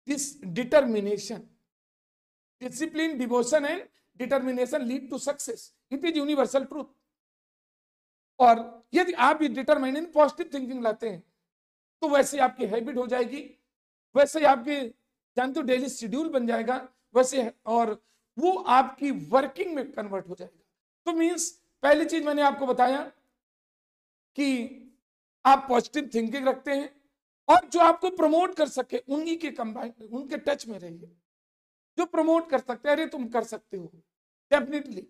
This determination, discipline, devotion and determination lead to success, it is universal truth. और यदि आप ये determining positive thinking लाते हैं तो वैसे आपकी हैबिट हो जाएगी, वैसे आपके जानते हो डेली शेड्यूल बन जाएगा वैसे, और वो आपकी वर्किंग में कन्वर्ट हो जाएगा। तो मींस पहली चीज मैंने आपको बताया कि आप पॉजिटिव थिंकिंग रखते हैं और जो आपको प्रमोट कर सके उन्हीं के कंबाइन, उनके टच में रहिए, जो प्रमोट कर सकते हैं। अरे तुम कर सकते हो, डेफिनेटली।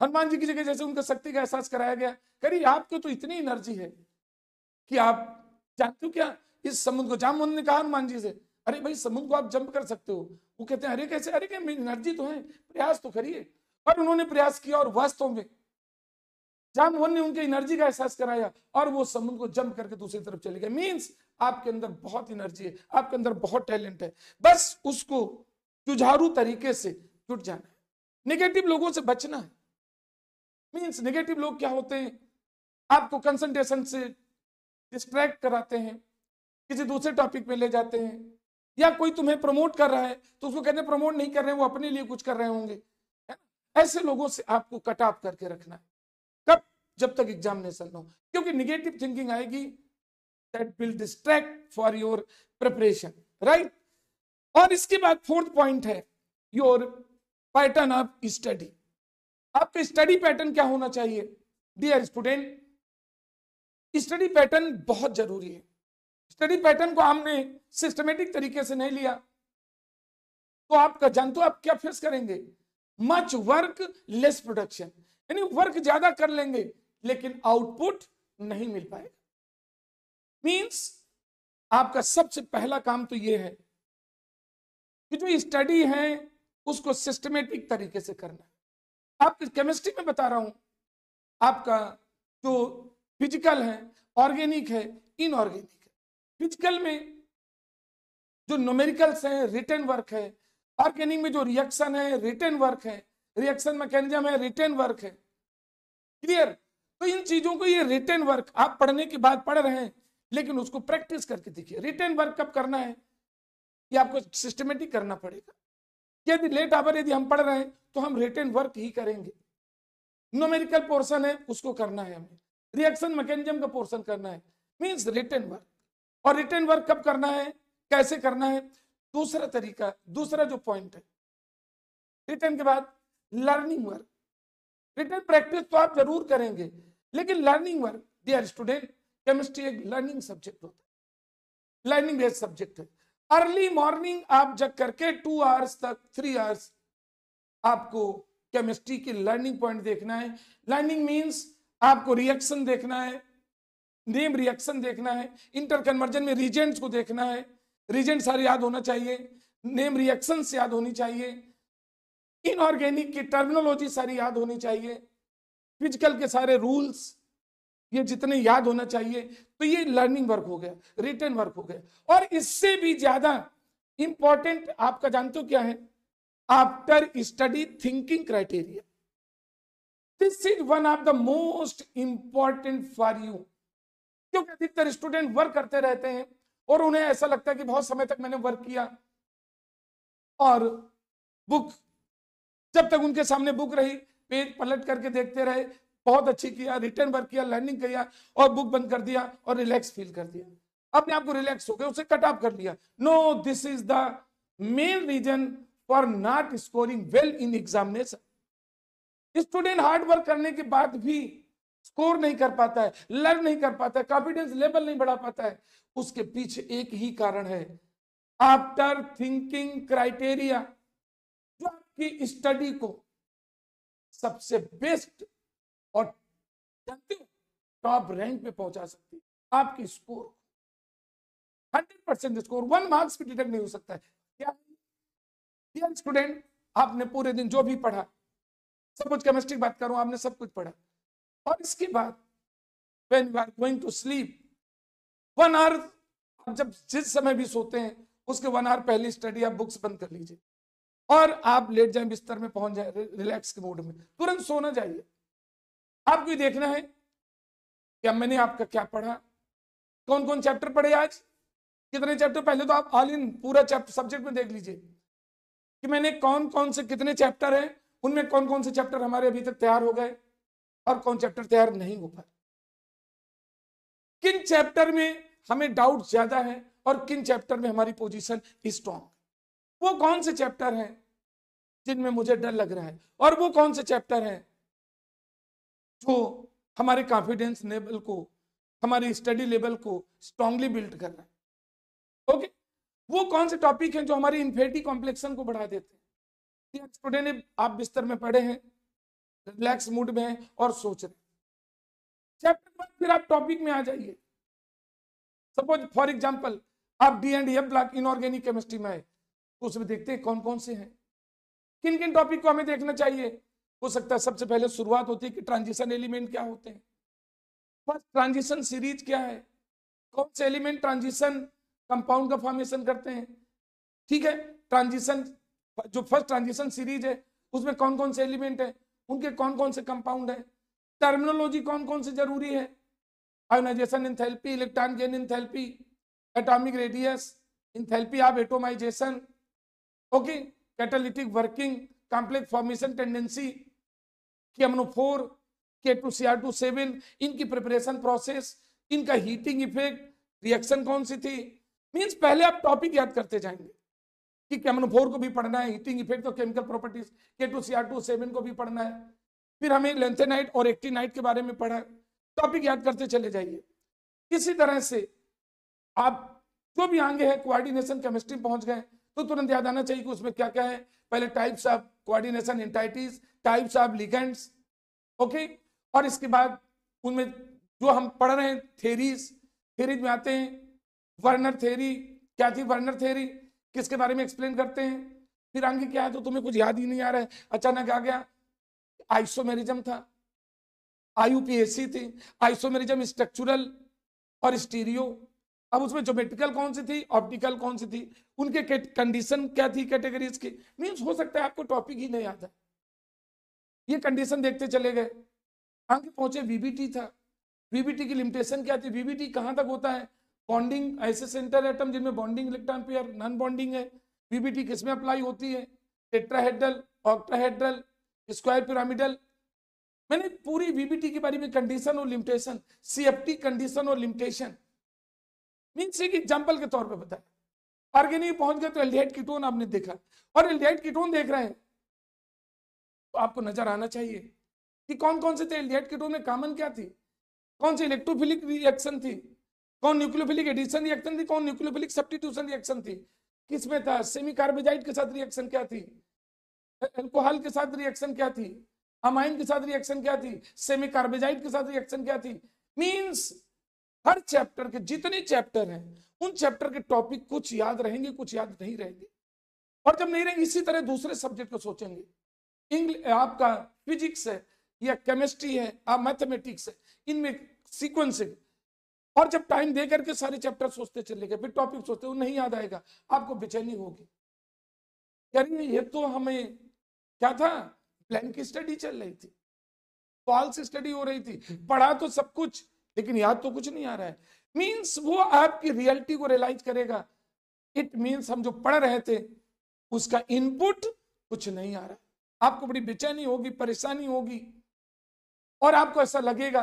हनुमान जी की जगह जैसे उनका शक्ति का एहसास कराया गया, करिए, आपको तो इतनी एनर्जी है कि आप जानते हो क्या, इस समुद्र को, जामवंत ने कहा हनुमान जी से, अरे भाई समुद्र को आप जंप कर सकते हो। वो कहते हैं अरे कैसे, अरे क्या मेरी एनर्जी तो है, प्रयास तो करिए। और उन्होंने प्रयास किया और वास्तव में जामवंत ने उनकी एनर्जी का एहसास कराया और वो समुद्र को जंप करके दूसरी तरफ चले गए। मीन्स आपके अंदर बहुत एनर्जी है, आपके अंदर बहुत टैलेंट है, बस उसको जुझारू तरीके से जुट जाना है, नेगेटिव लोगों से बचना है। मीन्स नेगेटिव लोग क्या होते हैं, आपको कंसंट्रेशन से डिस्ट्रैक्ट कराते हैं, किसी दूसरे टॉपिक पे ले जाते हैं, या कोई तुम्हें प्रमोट कर रहा है तो उसको कहते हैं प्रमोट नहीं कर रहे हैं, वो अपने लिए कुछ कर रहे होंगे, है ना? ऐसे लोगों से आपको कट ऑफ करके रखना है। कब? जब तक एग्जामिनेशन हो, क्योंकि निगेटिव थिंकिंग आएगी, that will distract for your preparation, right. और इसके बाद फोर्थ पॉइंट है योर पैटर्न ऑफ स्टडी। आपका स्टडी पैटर्न क्या होना चाहिए? डियर स्टूडेंट, स्टडी पैटर्न बहुत जरूरी है। स्टडी पैटर्न को हमने सिस्टमेटिक तरीके से नहीं लिया तो आपका जानते हो आप क्या फेस करेंगे? मच वर्क लेस प्रोडक्शन, यानी वर्क ज्यादा कर लेंगे लेकिन आउटपुट नहीं मिल पाएगा। मींस आपका सबसे पहला काम तो यह है कि जो स्टडी है उसको सिस्टमेटिक तरीके से करना है। आप केमिस्ट्री में बता रहा हूं, आपका जो फिजिकल है, ऑर्गेनिक है, इनऑर्गेनिक है। फिजिकल में जो न्यूमेरिकल्स है, रिटन वर्क है, ऑर्गेनिक में जो रिएक्शन है, रिटन वर्क है, रिएक्शन मैकेनिज्म है, रिटन वर्क है। क्लियर? तो इन चीजों को, ये रिटन वर्क आप पढ़ने के बाद पढ़ रहे हैं लेकिन उसको प्रैक्टिस करके देखिए। रिटन वर्क कब करना है? ये आपको सिस्टमेटिक करना पड़ेगा। यदि लेट आवर यदि हम पढ़ रहे हैं तो हम रिटन वर्क ही करेंगे। न्यूमेरिकल पोर्शन है उसको करना है हमें, रिएक्शन मैकेनिज्म का पोर्शन करना है, मींस रिटन वर्क। और रिटन वर्क कब करना है, कैसे करना है? दूसरा तरीका, दूसरा जो पॉइंट है, रिटन के बाद लर्निंग वर्क। रिटन प्रैक्टिस तो आप जरूर करेंगे लेकिन learning work, dear student, chemistry एक लर्निंग सब्जेक्ट होता है, लर्निंग बेस्ड सब्जेक्ट है। अर्ली मॉर्निंग आप जग करके 2 आवर्स तक, 3 आवर्स आपको केमिस्ट्री की लर्निंग पॉइंट देखना है। लर्निंग मींस आपको रिएक्शन देखना है, नेम रिएक्शन देखना है, इंटर कन्वर्जन में रीजेंट्स को देखना है, रीजेंट सारे याद होना चाहिए, नेम रिएक्शन याद होनी चाहिए, इनऑर्गेनिक की टर्मिनोलॉजी सारी याद होनी चाहिए, फिजिकल के सारे रूल्स ये जितने याद होना चाहिए। तो ये लर्निंग वर्क हो गया, रिटन वर्क हो गया। और इससे भी ज्यादा इंपॉर्टेंट आपका जानते हो क्या है? After study thinking criteria. This is one of the most important for you, क्योंकि अधिकतर स्टूडेंट वर्क करते रहते हैं और उन्हें ऐसा लगता है कि बहुत समय तक मैंने वर्क किया और बुक, जब तक उनके सामने बुक रही, पेज पलट करके देखते रहे, बहुत अच्छी किया, रिटर्न वर्क किया, लर्निंग किया और बुक बंद कर दिया और रिलैक्स फील कर दिया, अपने आप को रिलैक्स हो गया, उसे कट ऑफ कर लिया। No, this is the main reason for not scoring well in examination. Student hard work करने के बाद भी स्कोर नहीं कर पाता है, लर्न नहीं कर पाता है, कॉन्फिडेंस लेवल नहीं बढ़ा पाता है, उसके पीछे एक ही कारण है, आफ्टर थिंकिंग क्राइटेरिया। जो आपकी स्टडी को सबसे बेस्ट और जानते हो टॉप रैंक पे पहुंचा सकती है, आपकी स्कोर 100% स्कोर 1 मार्क्स भी डिटेक्ट नहीं हो सकता है। क्या स्टूडेंट, आपने पूरे दिन जो भी पढ़ा, सब कुछ केमिस्ट्री की बात करूं, आपने सब कुछ पढ़ा और इसके बाद when you are going to sleep 1 hour, जब जिस समय भी सोते हैं उसके 1 hour पहले स्टडी आप बुक्स बंद कर लीजिए और आप लेट जाएं, बिस्तर में पहुंच जाए रिलैक्स के मूड में, तुरंत सोना चाहिए। आपको ये देखना है कि मैंने आपका क्या पढ़ा, कौन कौन चैप्टर पढ़े आज, कितने चैप्टर, पहले तो आप ऑल इन पूरा चैप्टर सब्जेक्ट में देख लीजिए कि मैंने कौन कौन से कितने चैप्टर हैं, उनमें कौन कौन से चैप्टर हमारे अभी तक तैयार हो गए और कौन चैप्टर तैयार नहीं हो पाए, किन चैप्टर में हमें डाउट ज्यादा है और किन चैप्टर में हमारी पोजीशन स्ट्रॉन्ग, वो कौन से चैप्टर हैं जिनमें मुझे डर लग रहा है और वो कौन से चैप्टर हैं जो हमारे कॉन्फिडेंस लेवल को, हमारी स्टडी लेवल को स्ट्रांगली बिल्ड कर रहा है। ओके, वो कौन से टॉपिक हैं जो हमारी इन्फिनिटी कॉम्प्लेक्सन को बढ़ा देते हैं। स्टूडेंट ने आप बिस्तर में पढ़े हैं, रिलैक्स मूड में हैं और सोच रहे हैं, चैप्टर बाद फिर आप टॉपिक में आ जाइए। सपोज फॉर एग्जांपल आप D and F block inorganic chemistry में आए, तो उसमें देखते हैं कौन कौन से हैं, किन किन टॉपिक को हमें देखना चाहिए। हो सकता है सबसे पहले शुरुआत होती है कि ट्रांजिशन एलिमेंट क्या होते हैं, फर्स्ट ट्रांजिशन सीरीज क्या है, कौन से एलिमेंट ट्रांजिशन कंपाउंड का फॉर्मेशन करते हैं। ठीक है, ट्रांजिशन जो फर्स्ट ट्रांजिशन सीरीज है उसमें कौन कौन से एलिमेंट है, उनके कौन कौन से कंपाउंड है, टर्मिनोलॉजी कौन कौन से जरूरी है, ionisation enthalpy, electron gain enthalpy, atomic radius, enthalpy of atomization, okay, catalytic working, complex formation tendency, KMnO4, K2Cr2 7, इनकी प्रिपरेशन प्रोसेस, इनका हीटिंग इफेक्ट, रिएक्शन कौन सी थी। मींस पहले आप टॉपिक याद करते जाएंगे कि KMnO4 को भी पढ़ना है, हीटिंग इफेक्ट और केमिकल प्रॉपर्टीज, K2Cr2 7 को भी पढ़ना है, फिर हमें लेंथेनाइट और एक्टिनाइट के बारे में पढ़ा, टॉपिक याद करते चले जाइए। इसी तरह से आप जो भी आगे है कोऑर्डिनेशन केमिस्ट्री पहुंच गए तो तुरंत याद आना चाहिए कि उसमें क्या क्या है। पहले types of coordination entities, types of ligands, okay, और इसके बाद उनमें जो हम पढ़ रहे हैं थेरीज में आते हैं। वर्नर थ्योरी क्या थी, वर्नर थ्योरी किसके बारे में एक्सप्लेन करते हैं। फिर आगे क्या है तो तुम्हें कुछ याद ही नहीं आ रहा है, अचानक आ गया आइसोमेरिज्म था, IUPAC थी, आइसोमेरिज्म स्ट्रक्चरल और स्टीरियो। अब उसमें ज्योमेट्रिकल कौन सी थी, ऑप्टिकल कौन सी थी, उनके कंडीशन क्या थी कैटेगरीज की। मींस हो सकता है आपको टॉपिक ही नहीं आता, ये कंडीशन देखते चले गए, आगे पहुंचे VBT था। VBT की लिमिटेशन क्या थी, VBT कहां तक होता है, बॉन्डिंग ऐसे सेंटर एटम जिनमें bonding electron pair non bonding है, VBT किसमें अप्लाई होती है, टेट्राहेड्रल, ऑक्टाहेड्रल, स्क्वायर पिरामिडल। मैंने पूरी VBT के बारे में कंडीशन और लिमिटेशन, CFT कंडीशन और लिमिटेशन, मींस एक एग्जांपल के तौर पे बताया। ऑर्गेनिक पहुंच गए तो एल्डिहाइड कीटोन आपने देखा, और एल्डिहाइड कीटोन देख रहे हैं तो आपको नजर आना चाहिए कि कौन कौन से थे एल्डिहाइड कीटोन में, कॉमन क्या थी, कौन सी इलेक्ट्रोफिलिक रिएक्शन थी, कौन न्यूक्लियोफिलिक एडिशन रिएक्शन थी, कौन न्यूक्लियोफिलिक सब्स्टिट्यूशन रिएक्शन थी, किसमें था, सेमी कार्बोजाइड के साथ रिएक्शन क्या थी, अल्कोहल के साथ रिएक्शन क्या थी, अमाइन के साथ रिएक्शन क्या थी, सेमी कार्बोजाइड के साथ रिएक्शन क्या थी। मींस हर चैप्टर के जितने चैप्टर हैं उन चैप्टर के टॉपिक कुछ याद रहेंगे, कुछ याद नहीं रहेंगे। और जब नहीं रहेंगे इसी तरह दूसरे सब्जेक्ट को सोचेंगे, इंग्लिश आपका फिजिक्स है या केमिस्ट्री है, आप मैथमेटिक्स है, इनमें सीक्वेंसिंग, और जब टाइम दे करके सारे चैप्टर सोचते चले गए, फिर टॉपिक सोचते वो नहीं याद आएगा, आपको बेचैनी होगी, करिए ये तो हमें क्या था, ब्लैंक स्टडी चल रही थी, फॉल्स स्टडी हो रही थी, पढ़ा तो सब कुछ लेकिन याद तो कुछ नहीं आ रहा है। मींस वो आपकी रियलिटी को रियलाइज करेगा, इट मींस हम जो पढ़ रहे थे उसका इनपुट कुछ नहीं आ रहा, आपको बड़ी बेचैनी होगी, परेशानी होगी, और आपको ऐसा लगेगा।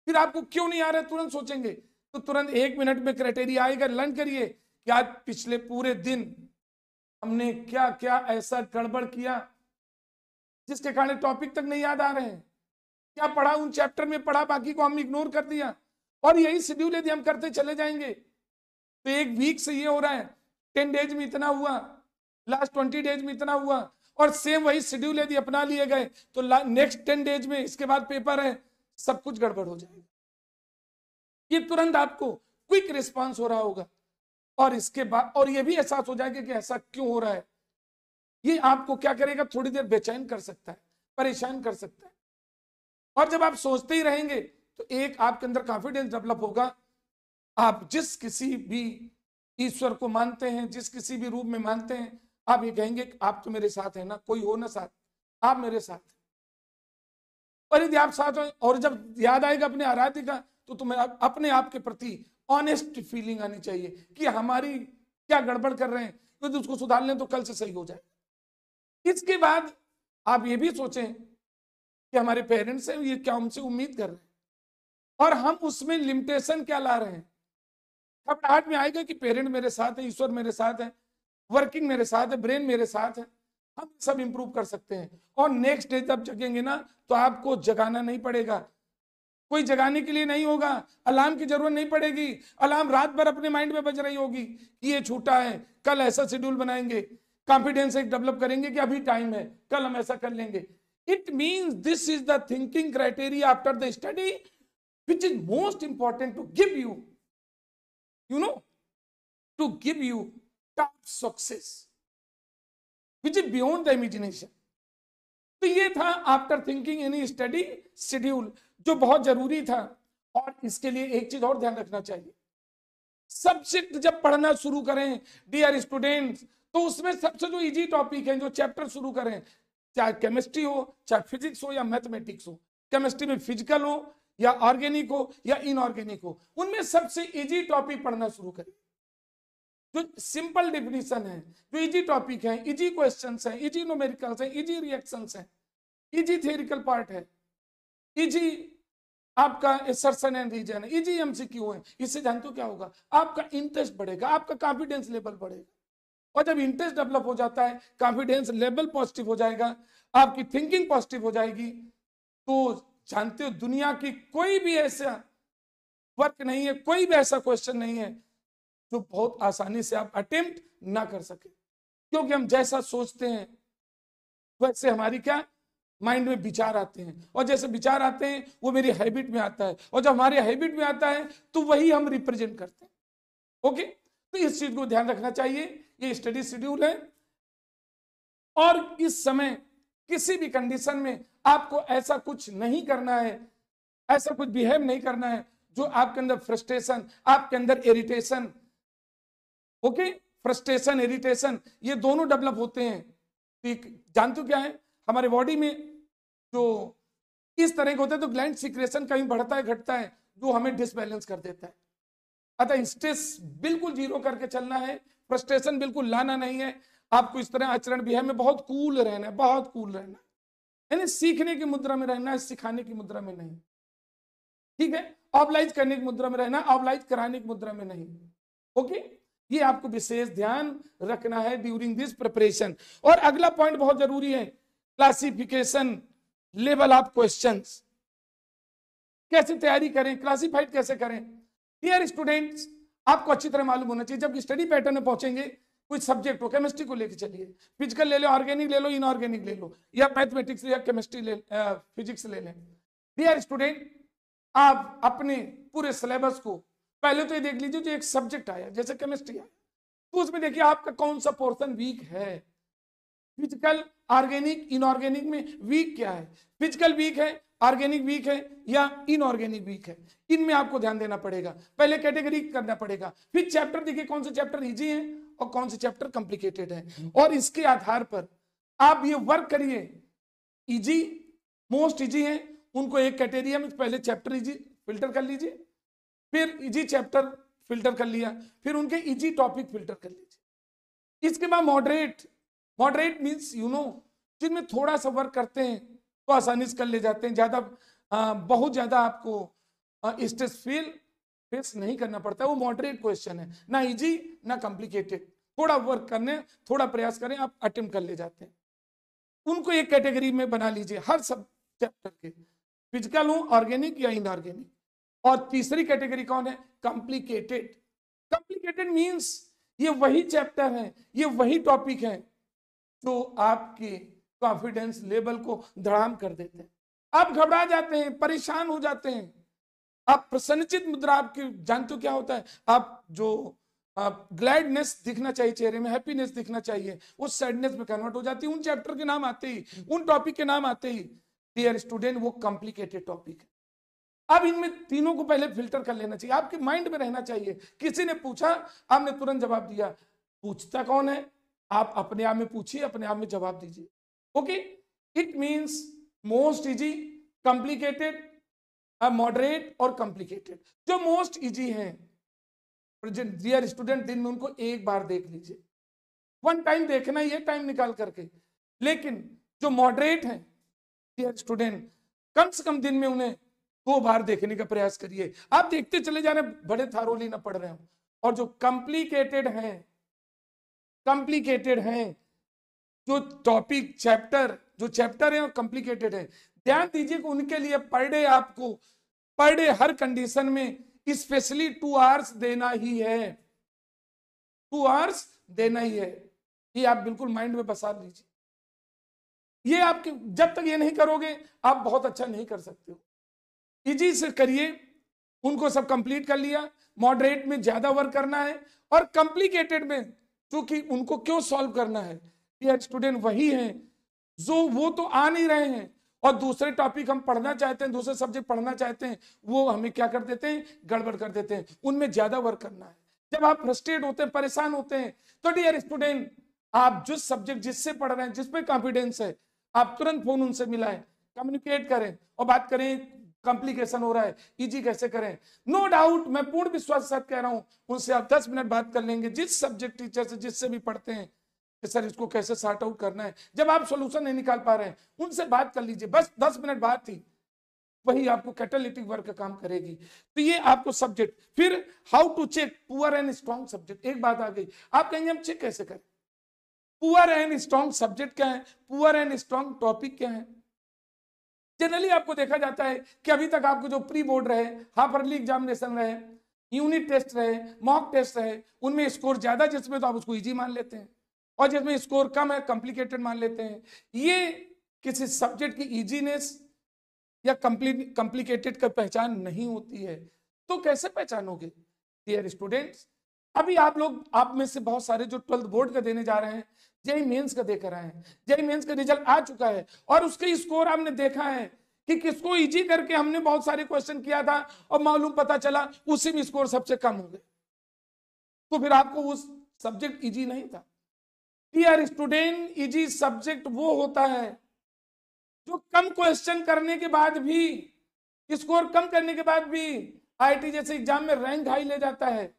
फिर आपको क्यों नहीं आ रहा है तुरंत सोचेंगे, तो तुरंत 1 मिनट में क्राइटेरिया आएगा, लर्न करिए कि आज पिछले पूरे दिन हमने क्या क्या ऐसा गड़बड़ किया जिसके कारण टॉपिक तक नहीं याद आ रहे हैं, क्या पढ़ा उन चैप्टर में पढ़ा, बाकी को हम इग्नोर कर दिया, और यही शेड्यूल यदि हम करते चले जाएंगे तो एक वीक से ये हो रहा है 10 डेज में इतना हुआ, लास्ट 20 डेज में इतना हुआ, और सेम वही शेड्यूल यदि अपना लिए गए तो नेक्स्ट 10 डेज में इसके बाद पेपर है, सब कुछ गड़बड़ हो जाएगा। ये तुरंत आपको क्विक रिस्पांस हो रहा होगा, और इसके बाद और ये भी एहसास हो जाएगा कि ऐसा क्यों हो रहा है। ये आपको क्या करेगा, थोड़ी देर बेचैन कर सकता है, परेशान कर सकता है, और जब आप सोचते ही रहेंगे तो एक आपके अंदर कॉन्फिडेंस डेवलप होगा। आप जिस किसी भी ईश्वर को मानते हैं, जिस किसी भी रूप में मानते हैं, आप ये कहेंगे आप तो मेरे साथ है ना, कोई हो ना साथ, आप मेरे साथ हैं। और यदि आप साथ हो और जब याद आएगा अपने आराध्य का, तो तुम्हें अपने आप के प्रति ऑनेस्ट फीलिंग आनी चाहिए कि हमारी क्या गड़बड़ कर रहे हैं, तो उसको सुधार लें तो कल से सही हो जाए। इसके बाद आप ये भी सोचें कि हमारे पेरेंट्स हैं, ये क्या हमसे उम्मीद कर रहे हैं और हम उसमें लिमिटेशन क्या ला रहे हैं। घबराहट में आएगा कि पेरेंट मेरे साथ है, ईश्वर मेरे साथ है, वर्किंग मेरे साथ है, ब्रेन मेरे साथ है, हम सब इंप्रूव कर सकते हैं। और नेक्स्ट डे जब जगेंगे ना तो आपको जगाना नहीं पड़ेगा, कोई जगाने के लिए नहीं होगा, अलार्म की जरूरत नहीं पड़ेगी। अलार्म रात भर अपने माइंड में बज रही होगी कि ये छूटा है, कल ऐसा शेड्यूल बनाएंगे, कॉन्फिडेंस एक डेवलप करेंगे कि अभी टाइम है, कल हम ऐसा कर लेंगे। It means this is the thinking criteria after the study which is most important to give you, to give you top success which is beyond the imagination. तो ये था after thinking any study schedule, जो बहुत जरूरी था। और इसके लिए एक चीज और ध्यान रखना चाहिए, सब्जेक्ट जब पढ़ना शुरू करें डियर स्टूडेंट्स, तो उसमें सबसे जो इजी टॉपिक है, जो चैप्टर शुरू करें, चाहे केमिस्ट्री हो, चाहे फिजिक्स हो या मैथमेटिक्स हो, केमिस्ट्री में फिजिकल हो या ऑर्गेनिक हो या इनऑर्गेनिक हो, उनमें सबसे इजी टॉपिक पढ़ना शुरू करें। जो सिंपल डेफिनेशन है, जो इजी टॉपिक है, इजी क्वेश्चंस हैं, इजी न्यूमेरिकल्स हैं, इजी रिएक्शंस हैं, इजी थ्योरिकल पार्ट है, इजी आपका असर्शन एंड रीजन है, इजी एमसीक्यू है। इससे जानते हो क्या होगा, आपका इंटरेस्ट बढ़ेगा, आपका कॉन्फिडेंस लेवल बढ़ेगा। और जब इंटरेस्ट डेवलप हो जाता है, कॉन्फिडेंस लेवल पॉजिटिव हो जाएगा, आपकी थिंकिंग पॉजिटिव हो जाएगी, तो जानते हो दुनिया की कोई भी ऐसा वर्क नहीं है, कोई भी ऐसा क्वेश्चन नहीं है जो बहुत आसानी से आप अटेम्प्ट ना कर सके। क्योंकि हम जैसा सोचते हैं वैसे हमारी क्या माइंड में विचार आते हैं, और जैसे विचार आते हैं वो मेरी हैबिट में आता है, और जब हमारे हैबिट में आता है तो वही हम रिप्रेजेंट करते हैं। ओके, तो इस चीज को ध्यान रखना चाहिए। ये स्टडी शेड्यूल है, और इस समय किसी भी कंडीशन में आपको ऐसा कुछ नहीं करना है, ऐसा कुछ बिहेव नहीं करना है जो आपके अंदर फ्रस्ट्रेशन, आपके अंदर इरिटेशन, ओके, फ्रस्ट्रेशन इरिटेशन ये दोनों डेवलप होते हैं। ठीक, जानते हो क्या है, हमारे बॉडी में जो इस तरह के होते हैं तो ग्लैंड सीक्रेशन कहीं बढ़ता है घटता है, जो हमें डिसबैलेंस कर देता है। अतः स्ट्रेस बिल्कुल जीरो करके चलना है, फ्रस्ट्रेशन बिल्कुल लाना नहीं है। आपको इस तरह आचरण बिहेव में बहुत कूल रहना है, बहुत कूल रहना है, यानी सीखने की मुद्रा में रहना है, सिखाने की मुद्रा में नहीं। ठीक है, ऑब्लाइज करने की मुद्रा में रहना, ऑब्लाइज कराने की मुद्रा में नहीं। ओके, ये आपको विशेष ध्यान रखना है ड्यूरिंग दिस प्रिपरेशन। और अगला पॉइंट बहुत जरूरी है, क्लासिफिकेशन लेवल ऑफ क्वेश्चंस। कैसे तैयारी करें, क्लासिफाइड कैसे करें। डियर स्टूडेंट्स, आपको अच्छी तरह मालूम होना चाहिए, जब स्टडी पैटर्न में पहुंचेंगे, कुछ सब्जेक्ट हो, केमिस्ट्री को लेके चलिए, फिजिकल ले लो, ऑर्गेनिक ले लो, इनऑर्गेनिक ले लो, या मैथमेटिक्स या केमिस्ट्री ले, फिजिक्स ले लें। डियर स्टूडेंट, आप अपने पूरे सिलेबस को पहले तो ये देख लीजिए, जो एक सब्जेक्ट आया जैसे केमिस्ट्री आया, तो उसमें देखिए आपका कौन सा पोर्शन वीक है। फिजिकल, ऑर्गेनिक, इनऑर्गेनिक में वीक क्या है, फिजिकल वीक है, ऑर्गेनिक वीक है या इनऑर्गेनिक वीक है, इनमें आपको ध्यान देना पड़ेगा, पहले कैटेगरी करना पड़ेगा। फिर चैप्टर देखिए कौन से चैप्टर इजी है और कौन से चैप्टर कॉम्प्लिकेटेड है, और इसके आधार पर आप ये वर्क करिए। इजी, मोस्ट इजी है, उनको एक कैटेगरी में पहले चैप्टर इजी फिल्टर कर लीजिए, फिर इजी चैप्टर फिल्टर कर लिया, फिर उनके इजी टॉपिक फिल्टर कर लीजिए। इसके बाद मॉडरेट, मॉडरेट मीन्स जिनमें थोड़ा सा वर्क करते हैं तो आसानी से कर ले जाते हैं, ज्यादा बहुत ज्यादा आपको स्ट्रेस फेस नहीं करना पड़ता है, वो मॉडरेट क्वेश्चन है, ना इजी ना कॉम्प्लिकेटेड, थोड़ा वर्क करने, थोड़ा प्रयास करें, आप अटेम्प्ट कर ले जाते हैं। उनको एक कैटेगरी में बना लीजिए हर सब चैप्टर के, फिजिकल हो, ऑर्गेनिक या इनऑर्गेनिक। और तीसरी कैटेगरी कौन है, कॉम्प्लिकेटेड। कॉम्प्लिकेटेड मींस ये वही चैप्टर है, ये वही टॉपिक है जो आपके कॉन्फिडेंस लेवल को धड़ाम कर देते हैं। आप घबरा जाते हैं, परेशान हो जाते हैं, आप प्रसन्नचित मुद्रा, आपकी जानते हो क्या होता है, आप जो ग्लैडनेस दिखना चाहिए चेहरे में, हैप्पीनेस दिखना चाहिए, वो सैडनेस में कन्वर्ट हो जाती है उन चैप्टर के नाम आते ही, उन टॉपिक के नाम आते ही। डियर स्टूडेंट, वो कॉम्प्लिकेटेड टॉपिक है। अब इनमें तीनों को पहले फिल्टर कर लेना चाहिए, आपके माइंड में रहना चाहिए। किसी ने पूछा, आपने तुरंत जवाब दिया, पूछता कौन है, आप अपने आप में पूछिए, अपने आप में जवाब दीजिए। Okay, it means most easy, complicated, moderate और कॉम्प्लिकेटेड। जो मोस्ट इजी है डियर स्टूडेंट, दिन में उनको एक बार देख लीजिए, वन टाइम देखना ही है, टाइम निकाल करके। लेकिन जो मॉडरेट हैं डियर स्टूडेंट, कम से कम दिन में उन्हें 2 बार देखने का प्रयास करिए। आप देखते चले जा रहे हैं, बड़े थारोली ना पढ़ रहे हो। और जो कॉम्प्लिकेटेड हैं जो टॉपिक चैप्टर, जो चैप्टर है और कॉम्प्लिकेटेड है, ध्यान दीजिए कि उनके लिए पर डे आपको, पर डे हर कंडीशन में स्पेशली 2 आवर्स देना ही है, 2 आवर्स देना ही है। ये आप बिल्कुल माइंड में बसा लीजिए। ये आपके, जब तक ये नहीं करोगे आप बहुत अच्छा नहीं कर सकते हो। इजी से करिए, उनको सब कंप्लीट कर लिया। मॉडरेट में ज्यादा वर्क करना है, और कॉम्प्लिकेटेड में क्योंकि उनको क्यों सॉल्व करना है, डियर स्टूडेंट वही हैं जो वो तो आ नहीं रहे हैं, और दूसरे टॉपिक हम पढ़ना चाहते हैं, दूसरे सब्जेक्ट पढ़ना चाहते हैं, वो हमें क्या कर देते हैं, गड़बड़ कर देते हैं। उनमें ज्यादा वर्क करना है। जब आप फ्रस्ट्रेट होते हैं, परेशान होते हैं, तो डियर स्टूडेंट आप जिस सब्जेक्ट जिससे पढ़ रहे हैं, जिसपे कॉन्फिडेंस है, आप तुरंत फोन उनसे मिलाएं, कम्युनिकेट करें और बात करें। कॉम्प्लिकेशन हो रहा है, इजी कैसे करें। नो डाउट, मैं पूर्ण विश्वास के साथ कह रहा हूं, उनसे आप 10 मिनट बात कर लेंगे, जिस सब्जेक्ट टीचर से, जिससे भी पढ़ते हैं कि सर इसको कैसे सॉर्ट आउट करना है। जब आप सॉल्यूशन नहीं निकाल पा रहे हैं, उनसे बात कर लीजिए, बस 10 मिनट बात थी, वही आपको कैटालिटिक वर्क का काम करेगी। तो ये आपको सब्जेक्ट, फिर how to check poor and strong subject. एक बात आ गई, आप कहेंगे हम चेक कैसे करें, पुअर एंड स्ट्रॉन्ग सब्जेक्ट क्या है, पुअर एंड स्ट्रॉन्ग टॉपिक क्या है। जनरली आपको देखा जाता है कि अभी तक आपको जो प्री बोर्ड रहे, हाफ अर्ली एग्जामिनेशन रहे, यूनिट टेस्ट रहे, मॉक टेस्ट रहे, उनमें स्कोर ज्यादा जिसमें तो आप उसको इजी मान लेते हैं, और जिसमें स्कोर कम है कॉम्प्लिकेटेड मान लेते हैं। ये किसी सब्जेक्ट की इजीनेस या कॉम्प्लिकेटेड का पहचान नहीं होती है। तो कैसे पहचानोगे डियर स्टूडेंट्स। अभी आप लोग, आप में से बहुत सारे जो 12th बोर्ड का देने जा रहे हैं, जेई मेंस का देकर आए हैं, जेई मेंस का रिजल्ट आ चुका है, और उसके स्कोर आपने देखा है कि किसको इजी करके हमने बहुत सारे क्वेश्चन किया था, और मालूम पता चला उसी में स्कोर सबसे कम हो गए, तो फिर आपको उस सब्जेक्ट इजी नहीं था। डियर स्टूडेंट, इजी सब्जेक्ट वो होता है जो कम क्वेश्चन करने के बाद भी, स्कोर कम करने के बाद भी आईआईटी जैसे एग्जाम में रैंक हाई ले जाता है।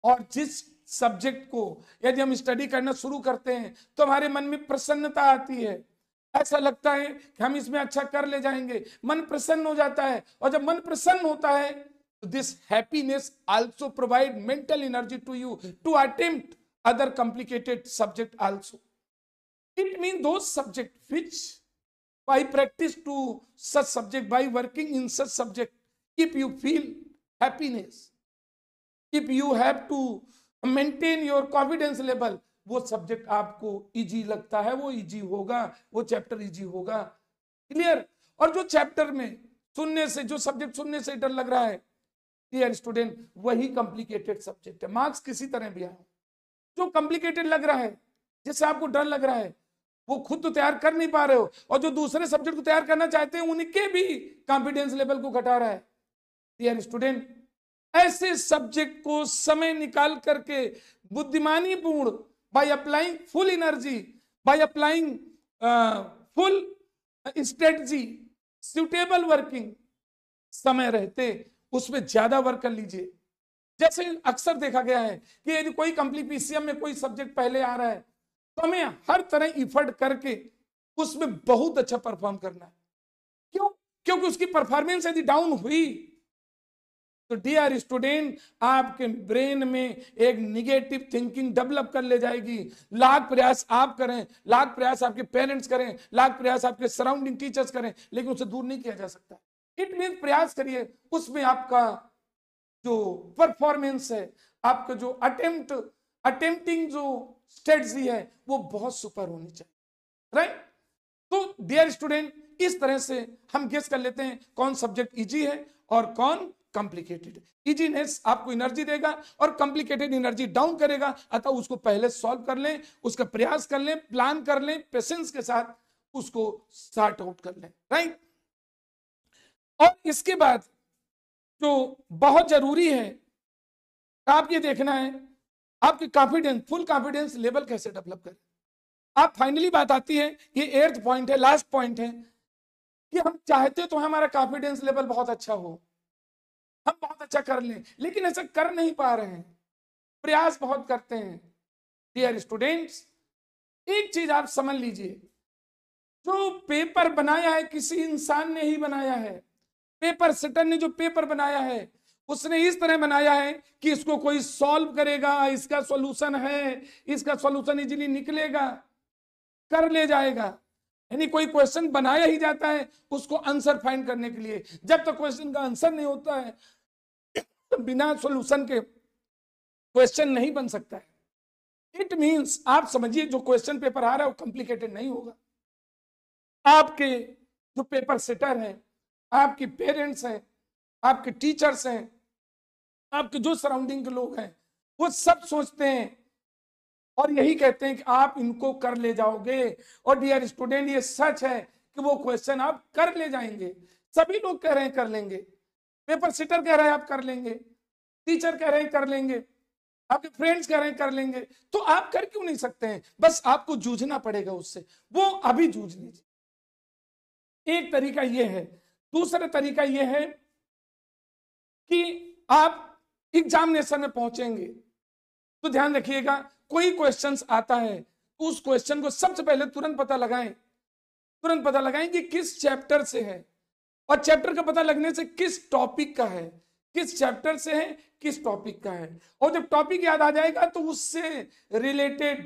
और जिस सब्जेक्ट को यदि हम स्टडी करना शुरू करते हैं तो हमारे मन में प्रसन्नता आती है, ऐसा लगता है कि हम इसमें अच्छा कर ले जाएंगे, मन प्रसन्न हो जाता है। और जब मन प्रसन्न होता है तो this happiness also provide mental energy to you to attempt other complicated subject also. It means those subject which by practice to such subject, by working in such subject, if you feel happiness, if you have to maintain your confidence level, वो subject आपको easy लगता है, वो easy होगा, वो chapter easy होगा। Clear. और जो चैप्टर में सुनने से, जो सब्जेक्ट सुनने से डर लग रहा है डियर स्टूडेंट, वही कॉम्प्लिकेटेड सब्जेक्ट है। मार्क्स किसी तरह भी आए, जो कॉम्प्लिकेटेड लग रहा है, जिससे आपको डर लग रहा है, वो खुद तो तैयार कर नहीं पा रहे हो, और जो दूसरे सब्जेक्ट को तैयार करना चाहते हैं उनके भी कॉन्फिडेंस लेवल को घटा रहा है। डियर स्टूडेंट, ऐसे सब्जेक्ट को समय निकाल करके बुद्धिमानी पूर्ण, by applying full energy, by applying full strategy, suitable working, समय रहते उसमें ज्यादा वर्क कर लीजिए। जैसे अक्सर देखा गया है कि यदि कोई कंप्लीट पीसीएम में कोई सब्जेक्ट पहले आ रहा है तो हमें हर तरह इफर्ट करके उसमें बहुत अच्छा परफॉर्म करना है। क्यों? क्योंकि उसकी परफॉर्मेंस यदि डाउन हुई तो डियर स्टूडेंट, आपके ब्रेन में एक निगेटिव थिंकिंग डेवलप कर ले जाएगी। लाख प्रयास आप करें, लाख प्रयास आपके पेरेंट्स करें, लाख प्रयास आपके सराउंडिंग टीचर्स करें, लेकिन उसे दूर नहीं किया जा सकता। इट मीन प्रयास करिए, उसमें आपका जो परफॉर्मेंस है, आपका जो अटेम्प्टिंग जो स्ट्रेटजी है, वो बहुत सुपर होनी चाहिए। राइट। तो डियर स्टूडेंट, इस तरह से हम गेस कर लेते हैं कौन सब्जेक्ट इजी है और कौन कॉम्प्लिकेटेड। इजीनेस आपको एनर्जी देगा और कॉम्प्लिकेटेड एनर्जी डाउन करेगा। अतः उसको पहले सॉल्व कर लें, उसका प्रयास कर लें, प्लान कर लें, पेशेंस के साथ उसको सॉर्ट आउट कर लें। राइट। और इसके बाद जो बहुत जरूरी है, आप ये देखना है आपकी कॉन्फिडेंस, फुल कॉन्फिडेंस लेवल कैसे डेवलप करें। आप फाइनली बात आती है, ये 8th पॉइंट है, लास्ट पॉइंट है, कि हम चाहते तो हमारा कॉन्फिडेंस लेवल बहुत अच्छा हो, हम बहुत अच्छा कर लें, लेकिन ऐसा कर नहीं पा रहे हैं। प्रयास बहुत करते हैं। डियर स्टूडेंट्स, एक चीज आप समझ लीजिए, जो पेपर बनाया है किसी इंसान ने ही बनाया है। पेपर सेटर ने जो पेपर बनाया है उसने इस तरह बनाया है कि इसको कोई सॉल्व करेगा, इसका सॉल्यूशन है, इसका सॉल्यूशन इजीली निकलेगा, कर ले जाएगा। यानी कोई क्वेश्चन बनाया ही जाता है उसको आंसर फाइंड करने के लिए। जब तक क्वेश्चन का आंसर नहीं होता है तो बिना सॉल्यूशन के क्वेश्चन नहीं बन सकता है। इट मींस आप समझिए जो क्वेश्चन पेपर आ रहा है वो कॉम्प्लिकेटेड नहीं होगा। आपके जो पेपर सेटर हैं, आपके पेरेंट्स हैं, आपके टीचर्स हैं, आपके जो सराउंडिंग के लोग हैं, वो सब सोचते हैं और यही कहते हैं कि आप इनको कर ले जाओगे। और डियर स्टूडेंट, ये सच है कि वो क्वेश्चन आप कर ले जाएंगे। सभी लोग कह रहे हैं कर लेंगे, पेपर सेटर कह रहे हैं आप कर लेंगे, टीचर कह रहे हैं कर लेंगे, आपके फ्रेंड्स कह रहे हैं कर लेंगे, तो आप कर क्यों नहीं सकते हैं? बस आपको जूझना पड़ेगा उससे, वो अभी जूझ लीजिए। एक तरीका यह है। दूसरा तरीका यह है कि आप एग्जामिनेशन में पहुंचेंगे तो ध्यान रखिएगा, कोई क्वेश्चंस आता है उस क्वेश्चन को सबसे पहले तुरंत पता लगाएं कि किस चैप्टर से है, और चैप्टर का पता लगने से किस टॉपिक का है, किस चैप्टर से है, किस टॉपिक का है। और जब टॉपिक याद आ जाएगा तो उससे रिलेटेड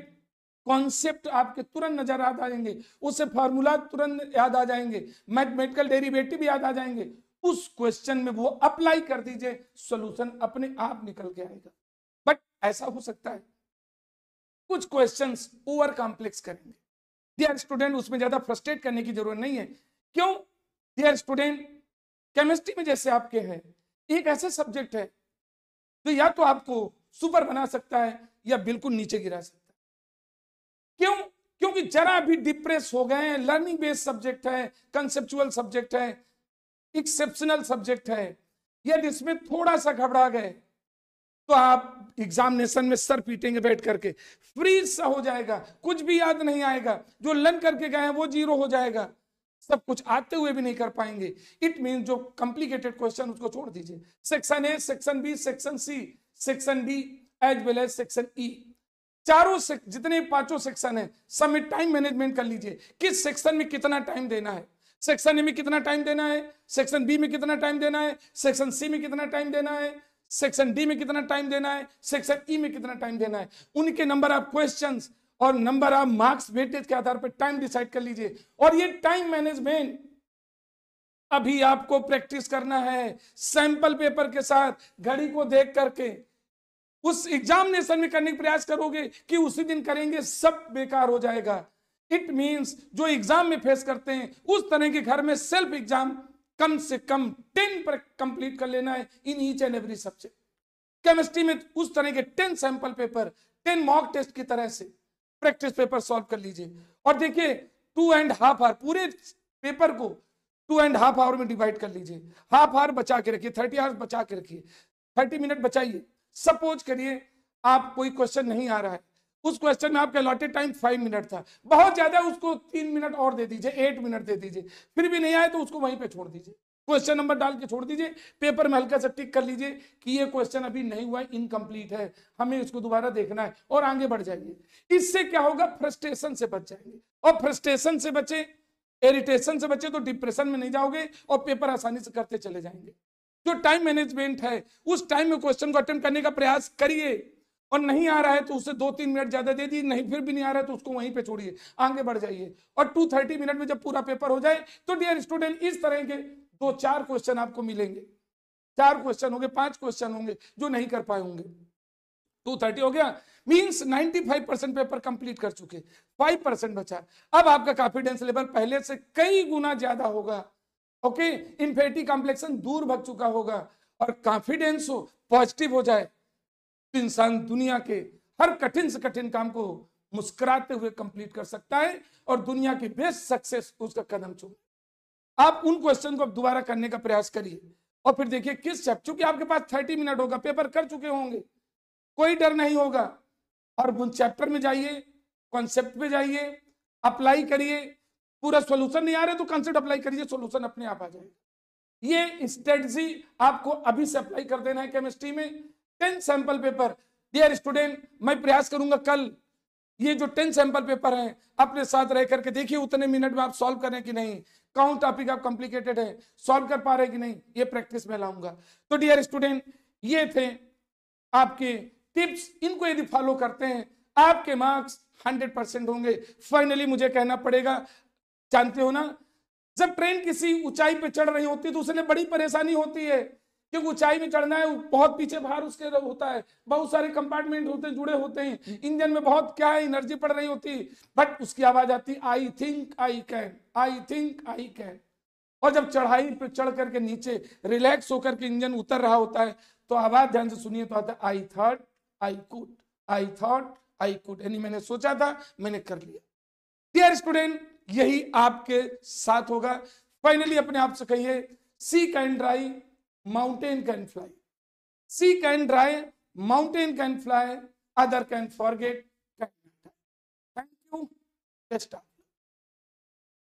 कॉन्सेप्ट आपके तुरंत नजर आ जाएंगे, उससे फार्मूला तुरंत याद आ जाएंगे, मैथमेटिकल डेरिवेटिव याद आ जाएंगे। उस क्वेश्चन में वो अप्लाई कर दीजिए, सॉल्यूशन अपने आप निकल के आएगा। बट ऐसा हो सकता है कुछ क्वेश्चंस ओवर कॉम्प्लेक्स करेंगे। डियर स्टूडेंट, उसमें ज्यादा फ्रस्ट्रेट करने की जरूरत नहीं है। क्यों? डियर स्टूडेंट, केमिस्ट्री में जैसे आपके है, एक ऐसा सब्जेक्ट है जो या तो आपको सुपर बना सकता है या बिल्कुल नीचे गिरा सकता है। क्यों? क्योंकि जरा भी डिप्रेस हो गए हैं, लर्निंग बेस्ड सब्जेक्ट है, कंसेप्चुअल सब्जेक्ट है, एक्सेप्शनल सब्जेक्ट है, यदि इसमें थोड़ा सा घबरा गए तो आप एग्जामिनेशन में सर पीटेंगे बैठ करके, फ्रीज सा हो जाएगा, कुछ भी याद नहीं आएगा, जो लर्न करके गए हैं वो जीरो हो जाएगा, सब कुछ आते हुए भी नहीं कर पाएंगे। इट मीन जो कॉम्प्लिकेटेड क्वेश्चन उसको छोड़ दीजिए। Section A, section B, section C, section D as well as section E, चारों जितने पांचों सेक्शन है सब में टाइम मैनेजमेंट कर लीजिए। किस सेक्शन में कितना टाइम देना है, सेक्शन ए में कितना टाइम देना है, सेक्शन बी में कितना टाइम देना है, सेक्शन सी में कितना टाइम देना है, सेक्शन डी में कितना टाइम देना है, सेक्शन ई में कितना टाइम देना है। उनके नंबर ऑफ क्वेश्चंस और नंबर ऑफ मार्क्स वेटेज के आधार पर टाइम डिसाइड कर लीजिए। और ये टाइम मैनेजमेंट अभी आपको प्रैक्टिस करना है, सैंपल पेपर के साथ, घड़ी को देख करके। उस एग्जामिनेशन में करने का प्रयास करोगे कि उसी दिन करेंगे, सब बेकार हो जाएगा। इट मींस जो एग्जाम में फेस करते हैं उस तरह के घर में सेल्फ एग्जाम कम से कम 10 पर कंप्लीट कर लेना है in each and every subject. Chemistry में उस तरह के 10 सैंपल पेपर 10 मॉक टेस्ट की तरह से प्रैक्टिस पेपर सॉल्व कर लीजिए। और देखिए 2.5 आवर, पूरे पेपर को 2.5 आवर में डिवाइड कर लीजिए। हाफ आवर बचा के रखिए, 30 आवर्स बचा के रखिए, 30 मिनट बचाइए। सपोज करिए आप कोई क्वेश्चन नहीं आ रहा है, उस क्वेश्चन में आपका अलॉटेड टाइम 5 मिनट था, बहुत ज्यादा, उसको 3 मिनट और दे दीजिए, 8 मिनट दे दीजिए। फिर भी नहीं आए तो उसको वहीं पे छोड़ दीजिए, क्वेश्चन नंबर डाल के छोड़ दीजिए, पेपर में हल्का सा टिक कर लीजिए कि ये क्वेश्चन अभी नहीं हुआ, इनकम्प्लीट है, हमें इसको दोबारा देखना है, और आगे बढ़ जाइए। इससे क्या होगा, फ्रस्ट्रेशन से बच जाएंगे। और फ्रस्ट्रेशन से बचे, इरिटेशन से बचे तो डिप्रेशन में नहीं जाओगे और पेपर आसानी से करते चले जाएंगे। जो टाइम मैनेजमेंट है, उस टाइम में क्वेश्चन को अटेम्प्ट करने का प्रयास करिए। और नहीं आ रहा है तो उसे 2-3 मिनट ज्यादा दे दी, नहीं फिर भी नहीं आ रहा है तो उसको वहीं पे छोड़िए, आगे बढ़ जाइए। और 230 मिनट में जब पूरा पेपर हो जाए तो डियर स्टूडेंट इस तरह के 2-4 क्वेश्चन आपको मिलेंगे, 4 क्वेश्चन होंगे, 5 क्वेश्चन होंगे जो नहीं कर पाए होंगे। 230 हो गया, मींस 95% पेपर कंप्लीट कर चुके, 5% बचा। अब आपका कॉन्फिडेंस लेवल पहले से कई गुना ज्यादा होगा। ओके, इन्फेरिटी कॉम्प्लेक्सन दूर भग चुका होगा और कॉन्फिडेंस हो, पॉजिटिव हो जाए तो इंसान दुनिया के हर कठिन से कठिन काम को मुस्कुराते हुए कंप्लीट कर सकता है और दुनिया की बेस्ट सक्सेस उसका कदम चूमे। आप उन क्वेश्चन को दोबारा करने का प्रयास करिए और फिर देखिए किस चैप्टर, क्योंकि आपके पास 30 मिनट होगा, पेपर कर चुके होंगे, कोई डर नहीं होगा। और उन चैप्टर में जाइए, कॉन्सेप्ट पे जाइए, अप्लाई करिए। पूरा सॉल्यूशन नहीं आ रहा तो कॉन्सेप्ट अप्लाई करिए, सॉल्यूशन अपने आप आ जाएगा। ये स्ट्रेटजी आपको अभी से अप्लाई कर देना है। केमिस्ट्री में 10 सैंपल पेपर डियर स्टूडेंट, मैं प्रयास करूंगा कल ये जो 10 सैंपल पेपर हैं अपने साथ रह करके देखिए उतने मिनट में आप सॉल्व करें कि नहीं, कौन टॉपिक आप कॉम्प्लिकेटेड है सॉल्व कर पा रहे कि नहीं, ये प्रैक्टिस में लाऊंगा। तो डियर स्टूडेंट, ये थे आपके टिप्स, इनको यदि फॉलो करते हैं आपके मार्क्स 100% होंगे। फाइनली मुझे कहना पड़ेगा, जानते हो ना, जब ट्रेन किसी ऊंचाई पे चढ़ रही होती है तो उसने बड़ी परेशानी होती है, क्योंकि ऊंचाई में चढ़ना है, बहुत पीछे भार उसके होता है, बहुत सारे कंपार्टमेंट होते हैं, जुड़े होते हैं, इंजन में बहुत क्या है एनर्जी पड़ रही होती है, बट उसकी आवाज आती, I think I can, I think I can. और जब चढ़ाई पे चढ़ करके नीचे रिलैक्स होकर के इंजन उतर रहा होता है तो आवाज ध्यान से सुनिए तो आता है, I thought I could, I thought I could, यानी मैंने सोचा था मैंने कर लिया। डियर स्टूडेंट, यही आपके साथ होगा। फाइनली अपने आप से कहिए, sea can dry mountain can fly, sea can dry mountain can fly, other can forget can. Thank you.